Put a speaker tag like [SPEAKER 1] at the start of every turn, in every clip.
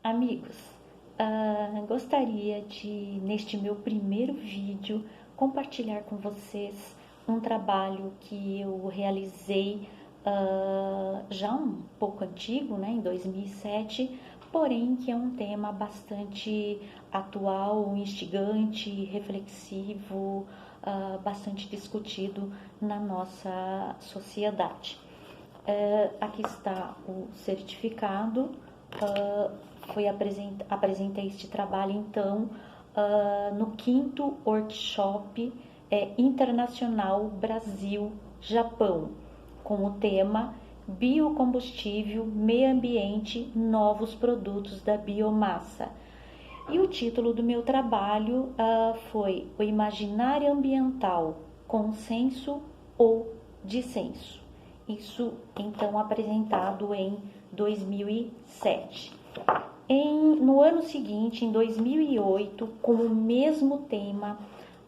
[SPEAKER 1] Amigos, gostaria de, neste meu primeiro vídeo, compartilhar com vocês um trabalho que eu realizei já um pouco antigo, né, em 2007, porém que é um tema bastante atual, instigante, reflexivo, bastante discutido na nossa sociedade. Aqui está o certificado. Apresentei este trabalho então no 5º Workshop Internacional Brasil-Japão, com o tema Biocombustível, Meio Ambiente, Novos Produtos da Biomassa. E o título do meu trabalho foi O Imaginário Ambiental, Consenso ou Dissenso. Isso então apresentado em 2007. No ano seguinte, em 2008, com o mesmo tema,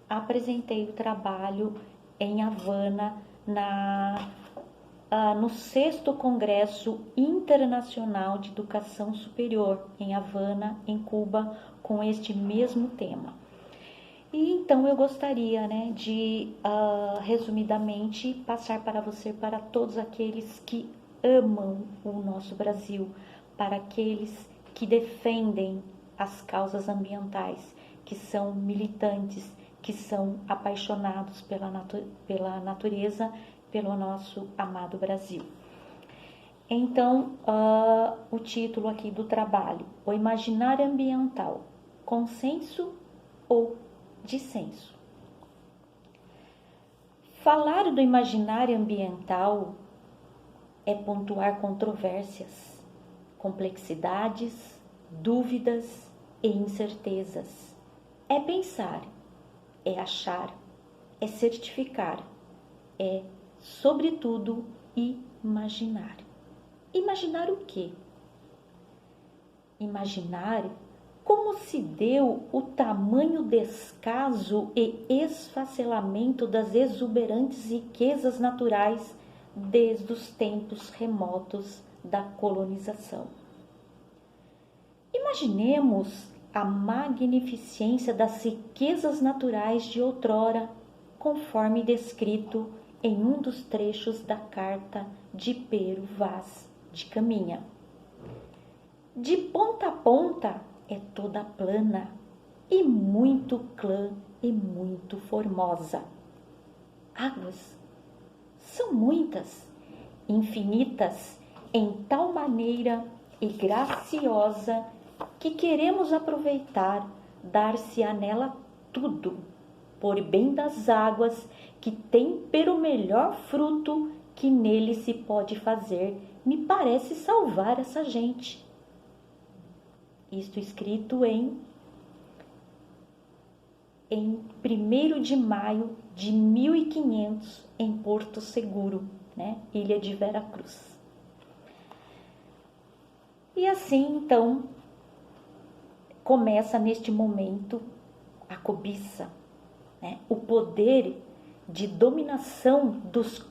[SPEAKER 1] apresentei o trabalho em Havana, no 6º Congresso Internacional de Educação Superior, em Havana, em Cuba, com este mesmo tema. E então eu gostaria, de, resumidamente, passar para você, para todos aqueles que amam o nosso Brasil, para aqueles que defendem as causas ambientais, que são militantes, que são apaixonados pela natureza, pelo nosso amado Brasil. Então, o título aqui do trabalho, O Imaginário Ambiental, Consenso ou Dissenso. Falar do imaginário ambiental é pontuar controvérsias, complexidades, dúvidas e incertezas. É pensar, é achar, é certificar, é, sobretudo, imaginar. Imaginar o quê? Imaginar como se deu o tamanho descaso e esfacelamento das exuberantes riquezas naturais desde os tempos remotos da colonização. Imaginemos a magnificência das riquezas naturais de outrora, conforme descrito em um dos trechos da carta de Pero Vaz de Caminha. De ponta a ponta é toda plana e muito clã e muito formosa. Águas são muitas, infinitas, em tal maneira e graciosa que queremos aproveitar, dar-se-á nela tudo, por bem das águas que tem pelo melhor fruto que nele se pode fazer, me parece salvar essa gente. Isto escrito em 1º de maio de 1500, em Porto Seguro, Ilha de Veracruz. E assim, então, começa neste momento a cobiça, o poder de dominação dos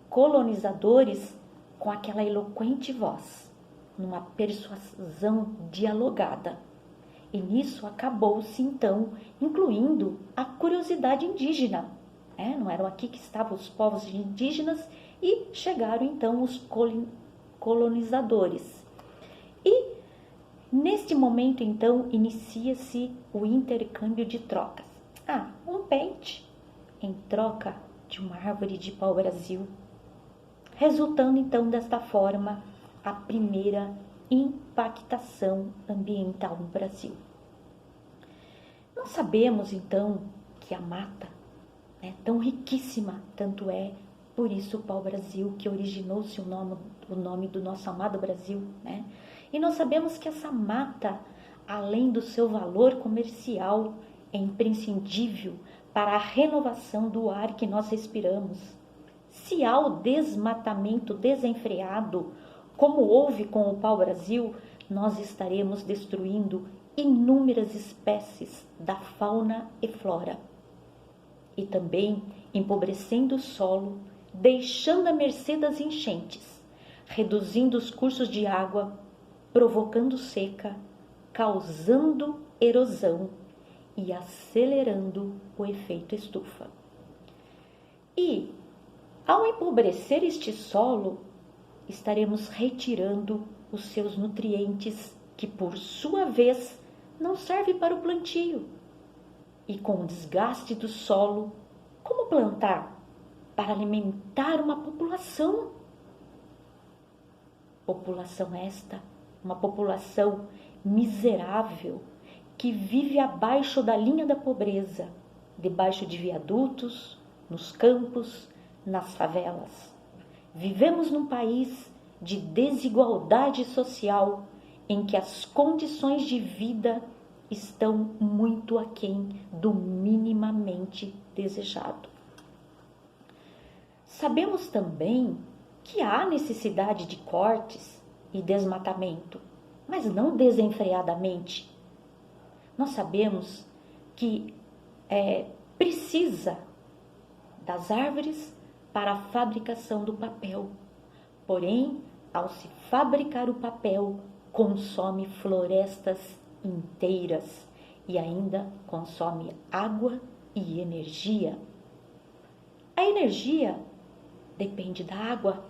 [SPEAKER 1] colonizadores com aquela eloquente voz, numa persuasão dialogada. E nisso acabou-se, então, incluindo a curiosidade indígena. Não eram aqui que estavam os povos indígenas e chegaram, então, os colonizadores. E, neste momento, então, inicia-se o intercâmbio de trocas. Um pente em troca de uma árvore de pau-brasil, resultando, então, desta forma, a primeira impactação ambiental no Brasil. Nós sabemos, então, que a mata é tão riquíssima, tanto é por isso o pau-brasil que originou-se o nome do nosso amado Brasil, E nós sabemos que essa mata, além do seu valor comercial, é imprescindível para a renovação do ar que nós respiramos. Se há o desmatamento desenfreado, como houve com o pau-brasil, nós estaremos destruindo inúmeras espécies da fauna e flora. E também empobrecendo o solo, deixando à mercê das enchentes, reduzindo os cursos de água, provocando seca causando erosão e acelerando o efeito estufa. E, ao empobrecer este solo, estaremos retirando os seus nutrientes, que por sua vez não servem para o plantio. E com o desgaste do solo, como plantar? Para alimentar uma população. População esta, uma população miserável, que vive abaixo da linha da pobreza, debaixo de viadutos, nos campos, nas favelas. Vivemos num país de desigualdade social, em que as condições de vida estão muito aquém do minimamente desejado. Sabemos também que há necessidade de cortes e desmatamento, mas não desenfreadamente. Nós sabemos que precisa das árvores para a fabricação do papel. Porém, ao se fabricar o papel, consome florestas inteiras e ainda consome água e energia. A energia depende da água,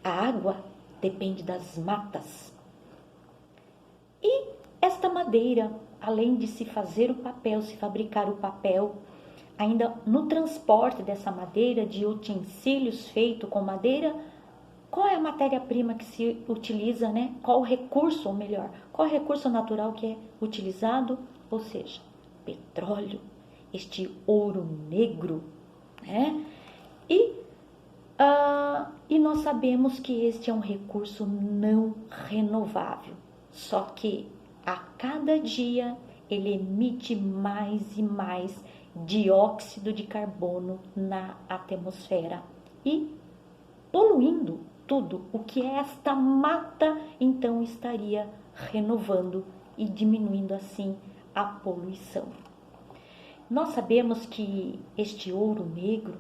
[SPEAKER 1] a água depende das matas. E esta madeira, além de se fazer o papel, se fabricar o papel, ainda no transporte dessa madeira, de utensílios feitos com madeira, qual é a matéria-prima que se utiliza, né? Qual o recurso, ou melhor, qual o recurso natural que é utilizado? Ou seja, petróleo, este ouro negro, né? E nós sabemos que este é um recurso não renovável, só que a cada dia ele emite mais e mais dióxido de carbono na atmosfera e poluindo tudo o que esta mata então estaria renovando e diminuindo assim a poluição. Nós sabemos que este ouro negro,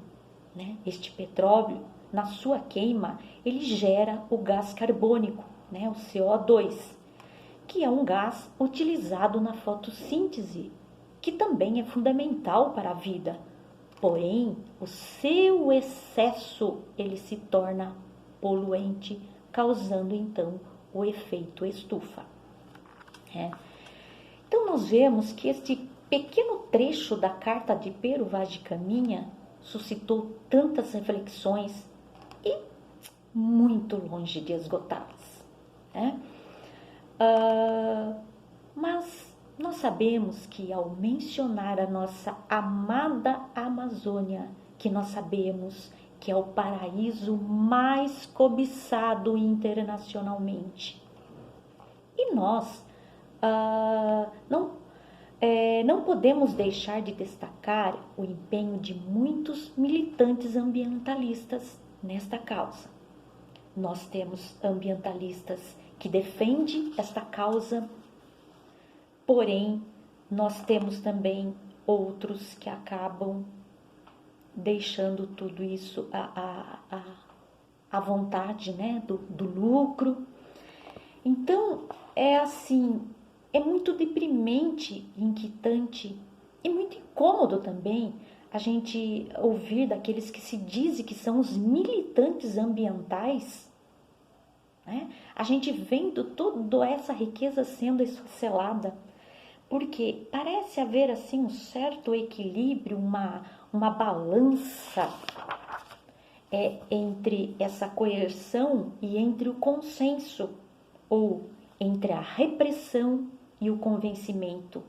[SPEAKER 1] né, este petróleo, na sua queima, ele gera o gás carbônico, né, o CO2, que é um gás utilizado na fotossíntese, que também é fundamental para a vida. Porém, o seu excesso, ele se torna poluente, causando então o efeito estufa. Então, nós vemos que este pequeno trecho da carta de Pero Vaz de Caminha suscitou tantas reflexões e muito longe de esgotá-las. Mas nós sabemos que ao mencionar a nossa amada Amazônia, que nós sabemos que é o paraíso mais cobiçado internacionalmente, e nós não podemos deixar de destacar o empenho de muitos militantes ambientalistas nesta causa. Nós temos ambientalistas que defendem esta causa, porém, nós temos também outros que acabam deixando tudo isso à vontade, né, do lucro. Então, é assim, é muito deprimente, inquietante e muito incômodo também a gente ouvir daqueles que se dizem que são os militantes ambientais, né? A gente vendo toda essa riqueza sendo esfacelada, porque parece haver assim um certo equilíbrio, uma balança entre essa coerção e entre o consenso, ou entre a repressão e o convencimento,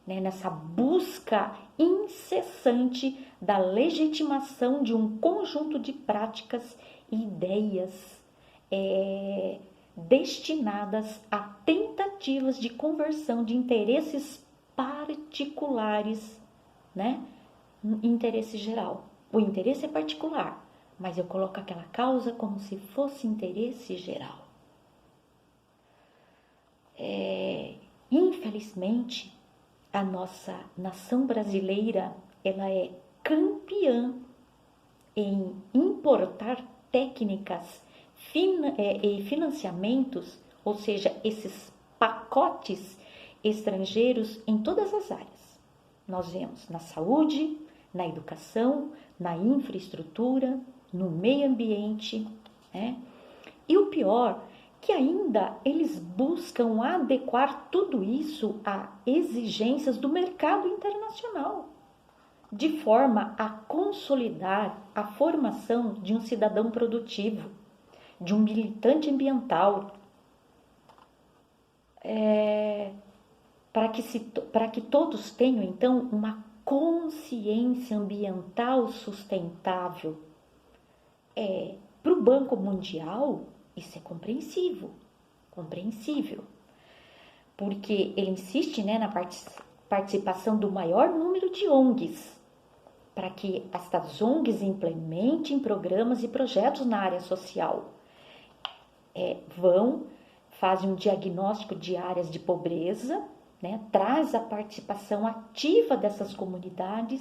[SPEAKER 1] né? Nessa busca incessante da legitimação de um conjunto de práticas e ideias destinadas a tentativas de conversão de interesses particulares, né, em interesse geral. O interesse é particular, mas eu coloco aquela causa como se fosse interesse geral. Infelizmente, a nossa nação brasileira, ela é campeã em importar técnicas e financiamentos, ou seja, esses pacotes estrangeiros em todas as áreas. Nós vemos na saúde, na educação, na infraestrutura, no meio ambiente, né? E o pior, que ainda eles buscam adequar tudo isso a exigências do mercado internacional, de forma a consolidar a formação de um cidadão produtivo, de um militante ambiental, para que todos tenham, então, uma consciência ambiental sustentável. Para o Banco Mundial, isso é compreensível, porque ele insiste, né, na participação do maior número de ONGs, para que estas ONGs implementem programas e projetos na área social. Fazem um diagnóstico de áreas de pobreza, né, traz a participação ativa dessas comunidades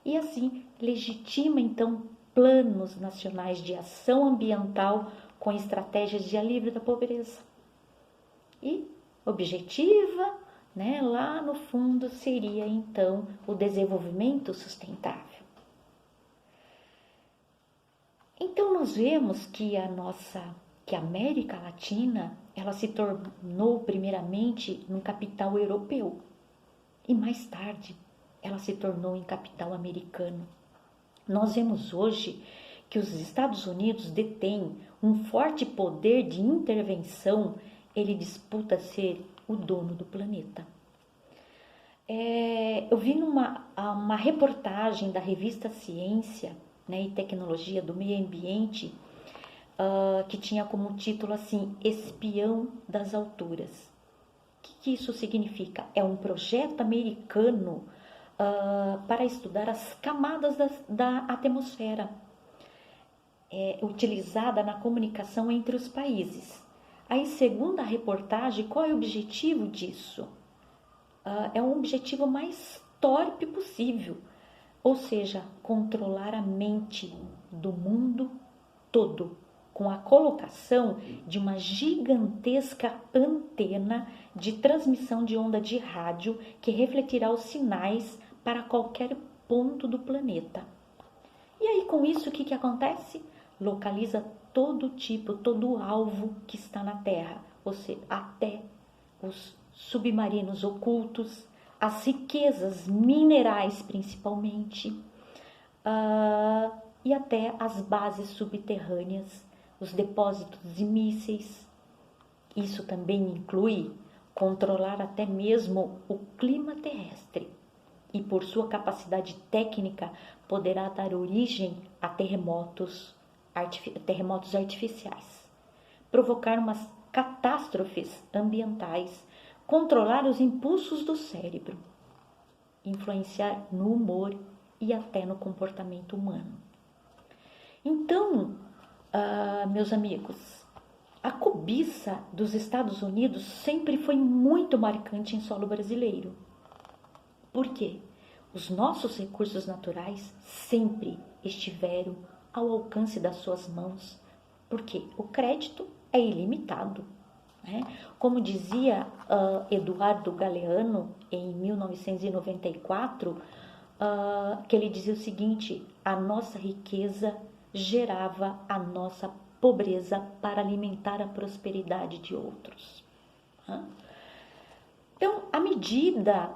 [SPEAKER 1] e assim legitima então planos nacionais de ação ambiental com estratégias de alívio da pobreza. E objetiva, né, lá no fundo seria então o desenvolvimento sustentável. Então nós vemos que a América Latina, ela se tornou primeiramente um capital europeu e mais tarde ela se tornou em capital americano. Nós vemos hoje que os Estados Unidos detêm um forte poder de intervenção, ele disputa ser o dono do planeta. Eu vi uma reportagem da revista Ciência, né, e Tecnologia do Meio Ambiente, que tinha como título assim, Espião das Alturas. O que isso significa? É um projeto americano para estudar as camadas da atmosfera, utilizada na comunicação entre os países. Aí, segundo a reportagem, qual é o objetivo disso? É um objetivo mais torpe possível, ou seja, controlar a mente do mundo todo, com a colocação de uma gigantesca antena de transmissão de onda de rádio que refletirá os sinais para qualquer ponto do planeta. E aí, com isso, o que acontece? Localiza todo alvo que está na Terra, ou seja, até os submarinos ocultos, as riquezas minerais principalmente, e até as bases subterrâneas, os depósitos de mísseis. Isso também inclui controlar até mesmo o clima terrestre e, por sua capacidade técnica, poderá dar origem a terremotos artificiais, provocar umas catástrofes ambientais, controlar os impulsos do cérebro, influenciar no humor e até no comportamento humano. Então, meus amigos, a cobiça dos Estados Unidos sempre foi muito marcante em solo brasileiro. Por quê? Os nossos recursos naturais sempre estiveram ao alcance das suas mãos, porque o crédito é ilimitado. Como dizia Eduardo Galeano em 1994, que ele dizia o seguinte: a nossa riqueza gerava a nossa pobreza para alimentar a prosperidade de outros. Então, à medida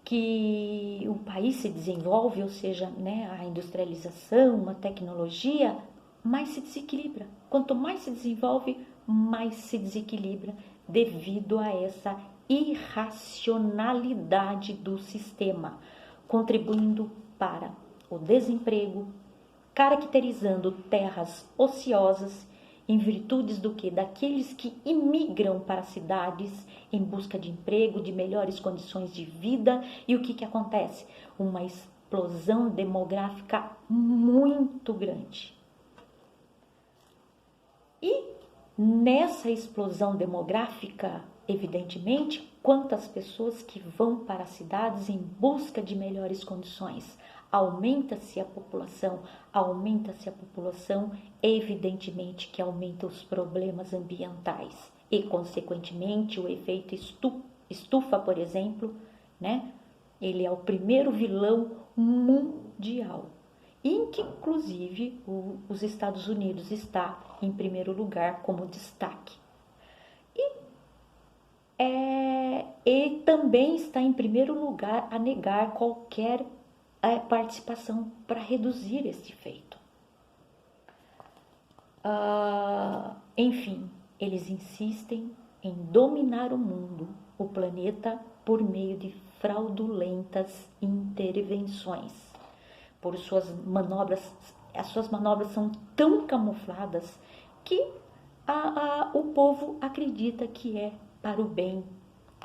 [SPEAKER 1] que o país se desenvolve, ou seja, né, a industrialização, a tecnologia, mais se desequilibra. Quanto mais se desenvolve, mais se desequilibra devido a essa irracionalidade do sistema, contribuindo para o desemprego, caracterizando terras ociosas em virtudes do que? Daqueles que imigram para cidades em busca de emprego, de melhores condições de vida. E o que acontece? Uma explosão demográfica muito grande. E nessa explosão demográfica, evidentemente, quantas pessoas que vão para as cidades em busca de melhores condições? Aumenta-se a população, evidentemente que aumenta os problemas ambientais e, consequentemente, o efeito estufa estufa, por exemplo, né? Ele é o primeiro vilão mundial, em que inclusive os Estados Unidos está em primeiro lugar como destaque. E também está em primeiro lugar a negar qualquer participação para reduzir este efeito. Enfim, eles insistem em dominar o mundo, o planeta, por meio de fraudulentas intervenções. Por suas manobras, as suas manobras são tão camufladas que o povo acredita que é para o bem.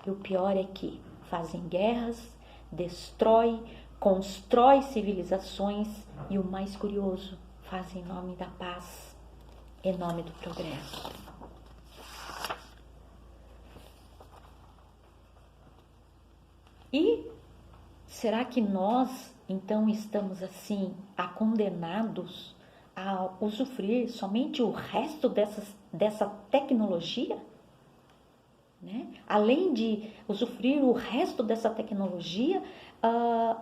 [SPEAKER 1] E o pior é que fazem guerras, constrói civilizações e o mais curioso, fazem em nome da paz, em nome do progresso. E será que nós, então, estamos assim, condenados a usufruir somente o resto dessa tecnologia? Né? Além de usufruir o resto dessa tecnologia,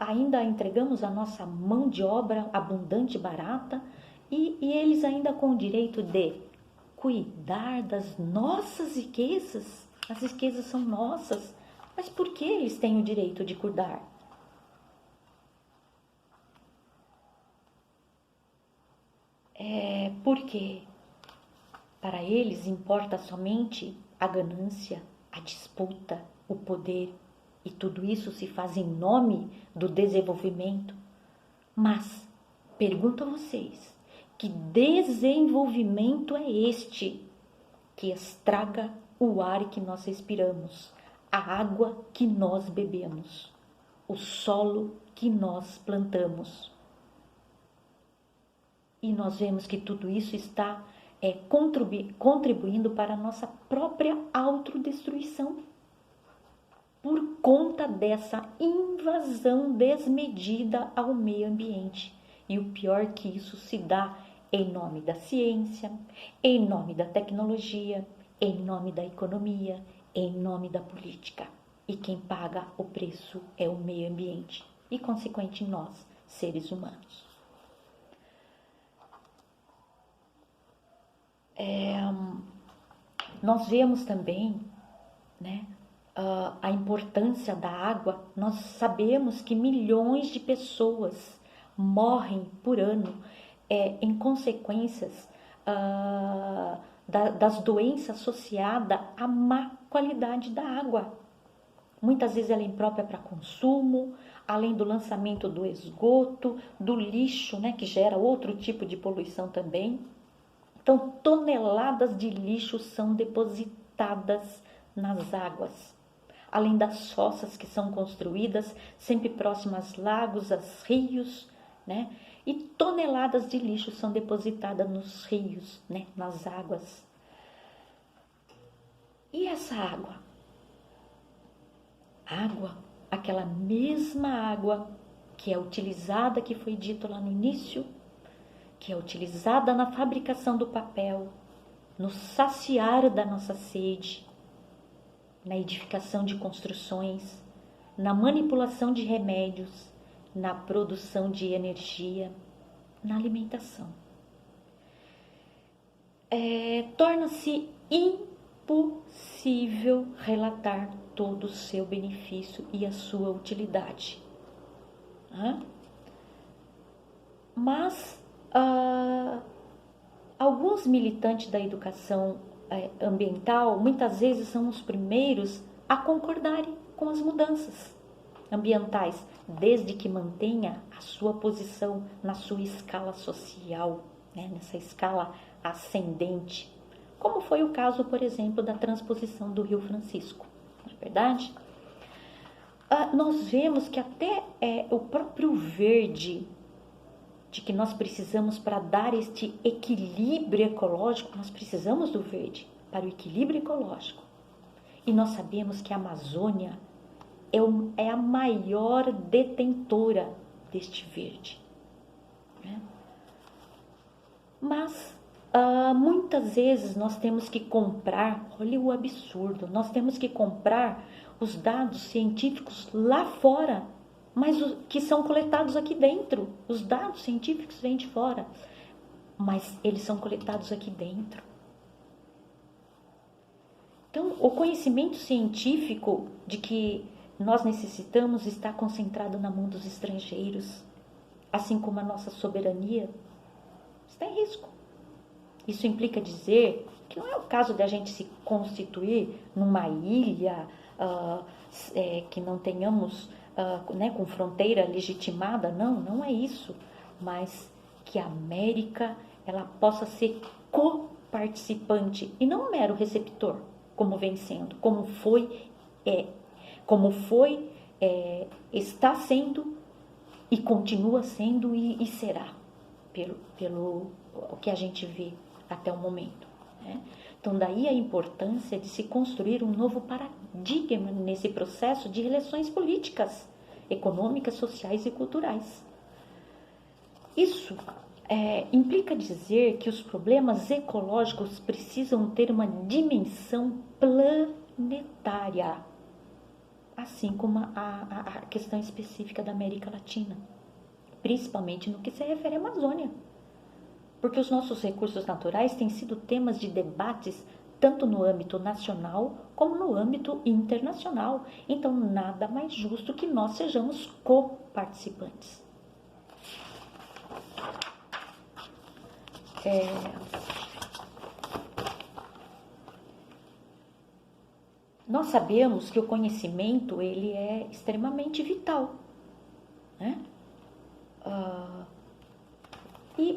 [SPEAKER 1] ainda entregamos a nossa mão de obra abundante e barata, e eles ainda com o direito de cuidar das nossas riquezas. As riquezas são nossas, mas por que eles têm o direito de cuidar? Porque para eles importa somente a ganância, a disputa, o poder, e tudo isso se faz em nome do desenvolvimento. Mas, pergunto a vocês, que desenvolvimento é este que estraga o ar que nós respiramos, a água que nós bebemos, o solo que nós plantamos? E nós vemos que tudo isso está contribuindo para a nossa própria autodestruição, por conta dessa invasão desmedida ao meio ambiente. E o pior que isso se dá em nome da ciência, em nome da tecnologia, em nome da economia, em nome da política. E quem paga o preço é o meio ambiente e, consequentemente, nós, seres humanos. Nós vemos também, né, a importância da água. Nós sabemos que milhões de pessoas morrem por ano em consequências das doenças associadas à má qualidade da água. Muitas vezes ela é imprópria para consumo, além do lançamento do esgoto, do lixo, né, que gera outro tipo de poluição também. Então, toneladas de lixo são depositadas nas águas, além das fossas que são construídas sempre próximas a lagos, a rios, né? E toneladas de lixo são depositadas nos rios, né? Nas águas. E essa água? Água, aquela mesma água que é utilizada, que foi dito lá no início, que é utilizada na fabricação do papel, no saciar da nossa sede, na edificação de construções, na manipulação de remédios, na produção de energia, na alimentação. Torna-se impossível relatar todo o seu benefício e a sua utilidade. Mas alguns militantes da educação ambiental muitas vezes são os primeiros a concordarem com as mudanças ambientais, desde que mantenha a sua posição na sua escala social, né, nessa escala ascendente, como foi o caso, por exemplo, da transposição do Rio Francisco, não é verdade? Nós vemos que até o próprio verde, de que nós precisamos para dar este equilíbrio ecológico, nós precisamos do verde para o equilíbrio ecológico. E nós sabemos que a Amazônia é a maior detentora deste verde, né? Mas muitas vezes nós temos que comprar, olha o absurdo, nós temos que comprar os dados científicos lá fora, mas que são coletados aqui dentro. Os dados científicos vêm de fora, mas eles são coletados aqui dentro. Então, o conhecimento científico de que nós necessitamos está concentrado na mão dos estrangeiros, assim como a nossa soberania está em risco. Isso implica dizer que não é o caso de a gente se constituir numa ilha que não tenhamos com fronteira legitimada, não é isso, mas que a América ela possa ser coparticipante e não mero receptor, como vem sendo, como foi, está sendo e continua sendo e será, pelo o que a gente vê até o momento, né? Então, daí a importância de se construir um novo paradigma nesse processo de relações políticas, econômicas, sociais e culturais. Isso implica dizer que os problemas ecológicos precisam ter uma dimensão planetária, assim como a questão específica da América Latina, principalmente no que se refere à Amazônia. Porque os nossos recursos naturais têm sido temas de debates tanto no âmbito nacional como no âmbito internacional. Então, nada mais justo que nós sejamos coparticipantes. Nós sabemos que o conhecimento ele é extremamente vital, né?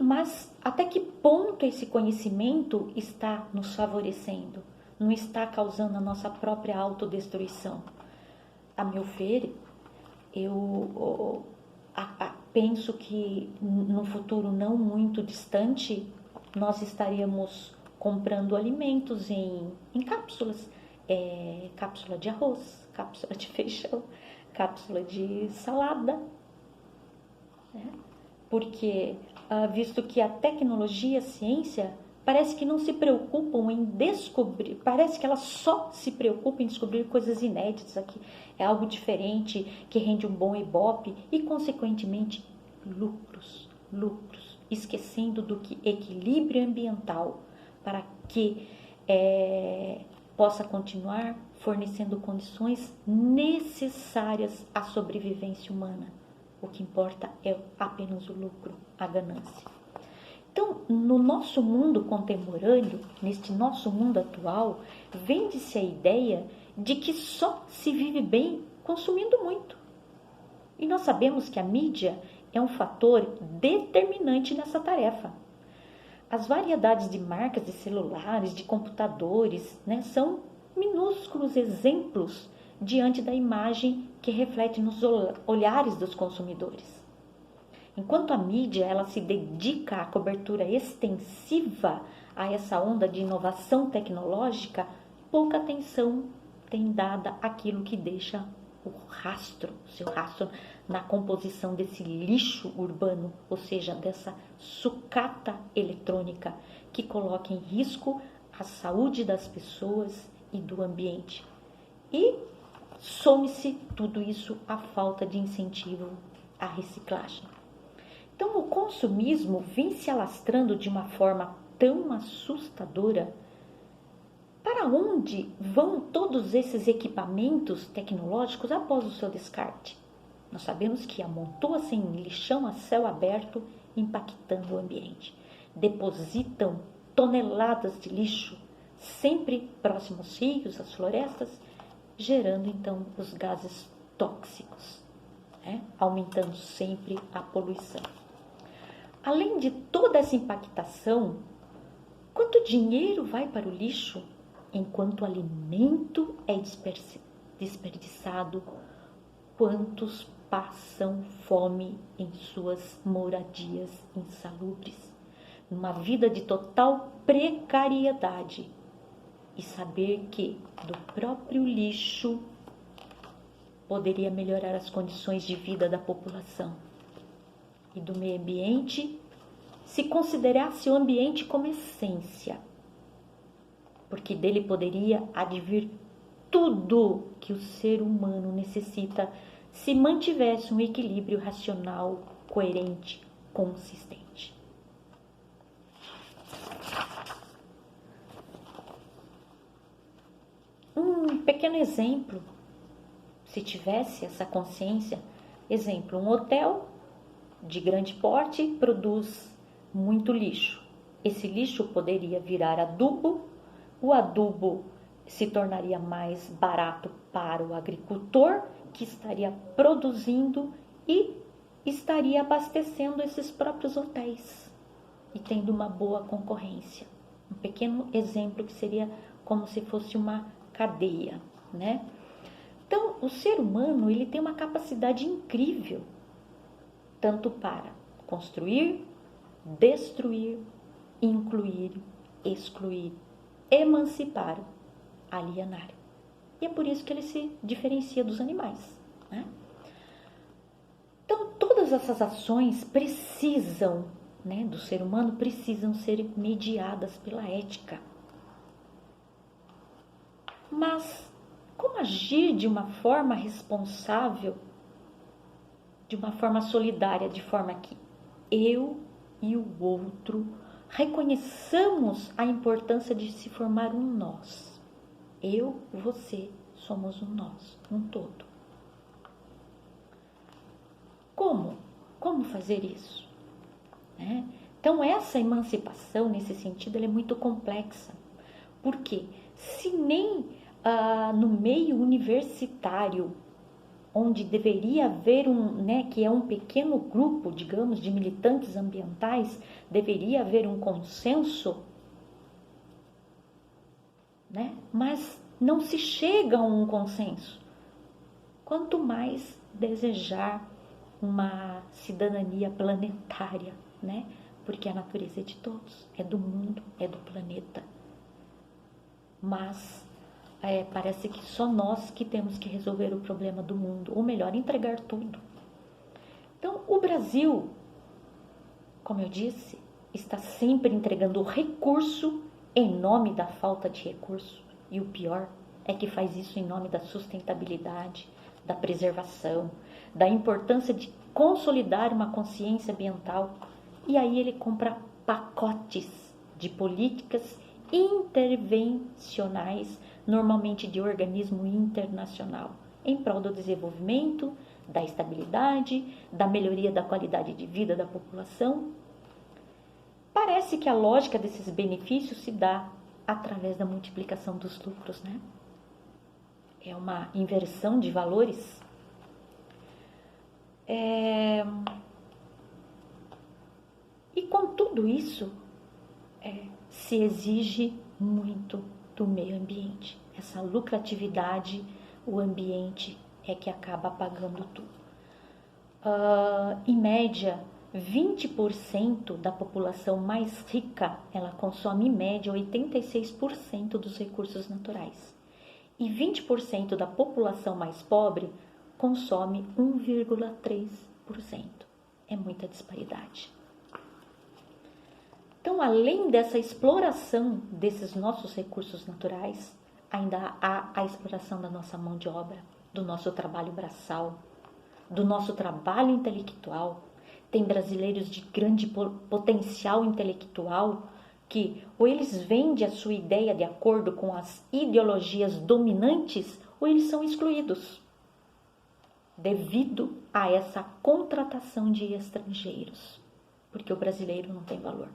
[SPEAKER 1] Mas até que ponto esse conhecimento está nos favorecendo? Não está causando a nossa própria autodestruição? A meu ver, eu penso que no futuro não muito distante, nós estaríamos comprando alimentos em cápsulas. Cápsula de arroz, cápsula de feijão, cápsula de salada, né? Porque, visto que a tecnologia, a ciência, parece que não se preocupam em descobrir, parece que elas só se preocupam em descobrir coisas inéditas aqui, é algo diferente, que rende um bom ibope e, consequentemente, lucros, esquecendo do que equilíbrio ambiental para que possa continuar fornecendo condições necessárias à sobrevivência humana. O que importa é apenas o lucro, a ganância. Então, no nosso mundo contemporâneo, neste nosso mundo atual, vende-se a ideia de que só se vive bem consumindo muito. E nós sabemos que a mídia é um fator determinante nessa tarefa. As variedades de marcas de celulares, de computadores, né, são minúsculos exemplos diante da imagem que reflete nos olhares dos consumidores. Enquanto a mídia ela se dedica à cobertura extensiva a essa onda de inovação tecnológica, pouca atenção tem dada àquilo que deixa o seu rastro na composição desse lixo urbano, ou seja, dessa sucata eletrônica que coloca em risco a saúde das pessoas e do ambiente. E some-se tudo isso à falta de incentivo à reciclagem. Então, o consumismo vem se alastrando de uma forma tão assustadora. Para onde vão todos esses equipamentos tecnológicos após o seu descarte? Nós sabemos que amontoa-se em lixão a céu aberto, impactando o ambiente. Depositam toneladas de lixo, sempre próximo aos rios, às florestas, gerando então os gases tóxicos, né? Aumentando sempre a poluição. Além de toda essa impactação, quanto dinheiro vai para o lixo enquanto o alimento é desperdiçado? Quantos passam fome em suas moradias insalubres, numa vida de total precariedade? E saber que do próprio lixo poderia melhorar as condições de vida da população e do meio ambiente, se considerasse o ambiente como essência, porque dele poderia advir tudo que o ser humano necessita se mantivesse um equilíbrio racional, coerente, consistente. Um pequeno exemplo, se tivesse essa consciência, exemplo, um hotel de grande porte produz muito lixo. Esse lixo poderia virar adubo, o adubo se tornaria mais barato para o agricultor, que estaria produzindo e estaria abastecendo esses próprios hotéis e tendo uma boa concorrência. Um pequeno exemplo que seria como se fosse uma cadeia, né? Então, o ser humano, ele tem uma capacidade incrível, tanto para construir, destruir, incluir, excluir, emancipar, alienar. E é por isso que ele se diferencia dos animais, né? Então, todas essas ações precisam, né, do ser humano, precisam ser mediadas pela ética. Mas como agir de uma forma responsável, de uma forma solidária, de forma que eu e o outro reconheçamos a importância de se formar um nós. Eu, você, somos um nós, um todo. Como? Como fazer isso? Né? Então, essa emancipação, nesse sentido, ela é muito complexa. Por quê? Se nem no meio universitário, onde deveria haver que é um pequeno grupo, digamos, de militantes ambientais, deveria haver um consenso, né? Mas não se chega a um consenso. Quanto mais desejar uma cidadania planetária, né? Porque a natureza é de todos, é do mundo, é do planeta. Mas parece que só nós que temos que resolver o problema do mundo, ou melhor, entregar tudo. Então, o Brasil, como eu disse, está sempre entregando o recurso em nome da falta de recurso. E o pior é que faz isso em nome da sustentabilidade, da preservação, da importância de consolidar uma consciência ambiental. E aí ele compra pacotes de políticas intervencionais, normalmente de organismo internacional, em prol do desenvolvimento, da estabilidade, da melhoria da qualidade de vida da população. Parece que a lógica desses benefícios se dá através da multiplicação dos lucros, né? É uma inversão de valores. E com tudo isso, se exige muito do meio ambiente. Essa lucratividade, o ambiente é que acaba pagando tudo. Em média, 20% da população mais rica, ela consome em média 86% dos recursos naturais. E 20% da população mais pobre consome 1,3%. É muita disparidade. Então, além dessa exploração desses nossos recursos naturais, ainda há a exploração da nossa mão de obra, do nosso trabalho braçal, do nosso trabalho intelectual. Tem brasileiros de grande potencial intelectual que ou eles vendem a sua ideia de acordo com as ideologias dominantes ou eles são excluídos devido a essa contratação de estrangeiros, porque o brasileiro não tem valor.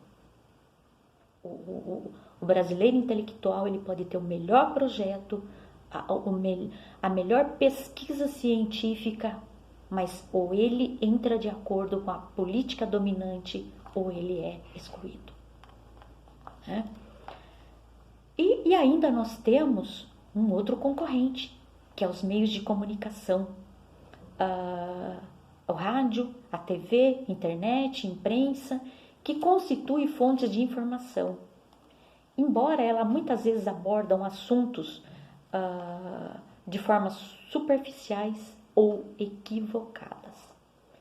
[SPEAKER 1] O brasileiro intelectual, ele pode ter o melhor projeto, a melhor pesquisa científica, mas ou ele entra de acordo com a política dominante ou ele é excluído. Né? E ainda nós temos um outro concorrente, que é os meios de comunicação. O rádio, a TV, internet, imprensa, que constitui fontes de informação. Embora ela muitas vezes abordam assuntos de formas superficiais ou equivocadas.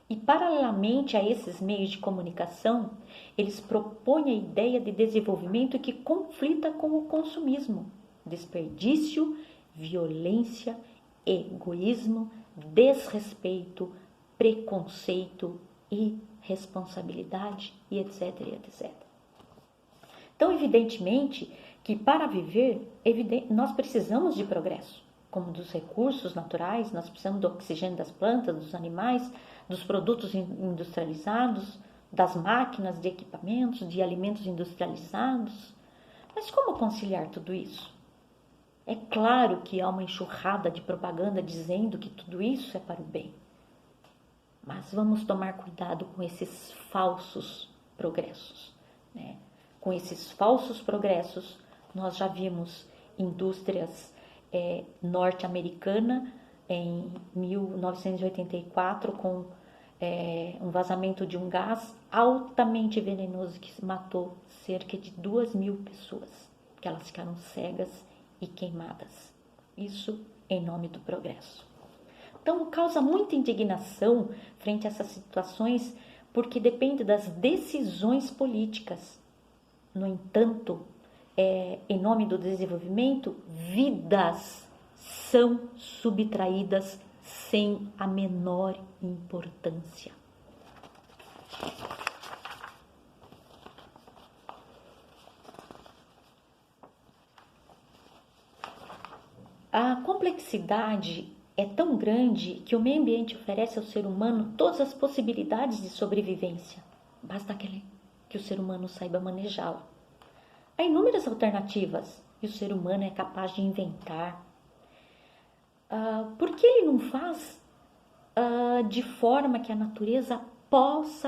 [SPEAKER 1] E paralelamente a esses meios de comunicação, eles propõem a ideia de desenvolvimento que conflita com o consumismo, desperdício, violência, egoísmo, desrespeito, preconceito, irresponsabilidade e etc, etc. Então, evidentemente que para viver, nós precisamos de progresso, como dos recursos naturais, nós precisamos do oxigênio das plantas, dos animais, dos produtos industrializados, das máquinas, de equipamentos, de alimentos industrializados. Mas como conciliar tudo isso? É claro que há uma enxurrada de propaganda dizendo que tudo isso é para o bem. Mas vamos tomar cuidado com esses falsos progressos, né? Com esses falsos progressos, nós já vimos indústrias norte-americana em 1984 com um vazamento de um gás altamente venenoso que matou cerca de 2.000 pessoas, que elas ficaram cegas e queimadas. Isso em nome do progresso. Então, causa muita indignação frente a essas situações, porque depende das decisões políticas. No entanto, em nome do desenvolvimento, vidas são subtraídas sem a menor importância. A complexidade é tão grande que o meio ambiente oferece ao ser humano todas as possibilidades de sobrevivência. Basta que o ser humano saiba manejá-la. Há inúmeras alternativas e o ser humano é capaz de inventar. Por que ele não faz de forma que a natureza possa